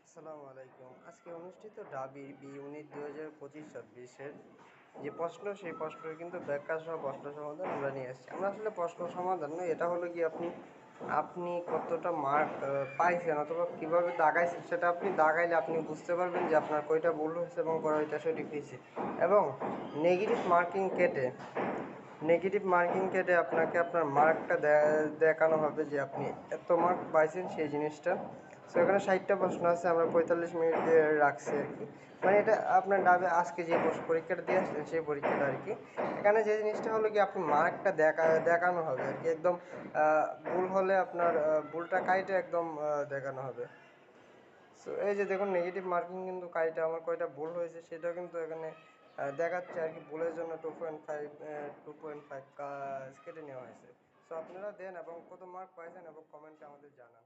আসসালামু আলাইকুম। আজকে অনুষ্ঠিত ঢাবি বি ইউনিট 2025-26-এর যে প্রশ্ন, সেই প্রশ্নের কিন্তু ব্যাখ্যা সহ প্রশ্ন সমাধান আমরা নিয়ে এসেছি। আমরা আসলে প্রশ্ন সমাধান নয়, এটা হলো কি আপনি আপনি কতটা মার্ক পাইছেন অথবা কীভাবে দাগাইছেন, সেটা আপনি দাগাইলে আপনি বুঝতে পারবেন যে আপনার কয়টা ভুল হয়েছে এবং কয়টা সঠিক হয়েছে। এবং নেগেটিভ মার্কিং কেটে আপনাকে আপনার মার্কটা দেখানো হবে যে আপনি এত মার্ক পাইছেন সেই জিনিসটা। সো এখানে 60টা প্রশ্ন আছে, আমরা 45 মিনিট দিয়ে রাখছি আর কি। মানে এটা আপনার ডাবে আজকে যে পরীক্ষাটা দিয়ে আসছেন সেই পরীক্ষাটা আর কি। এখানে যে জিনিসটা হলো কি আপনি মার্কটা দেখানো হবে আর কি। একদম ভুল হলে আপনার ভুলটা কাইটে একদম দেখানো হবে। সো এই যে দেখুন, নেগেটিভ মার্কিং কিন্তু কাইটা আমার কয়টা ভুল হয়েছে সেটা কিন্তু এখানে দেখাচ্ছে আর কি। ভুলের জন্য 2.5 কেটে নেওয়া হয়েছে। সো আপনারা দেন এবং কত মার্ক পাইছেন এবং কমেন্টে আমাদের জানান।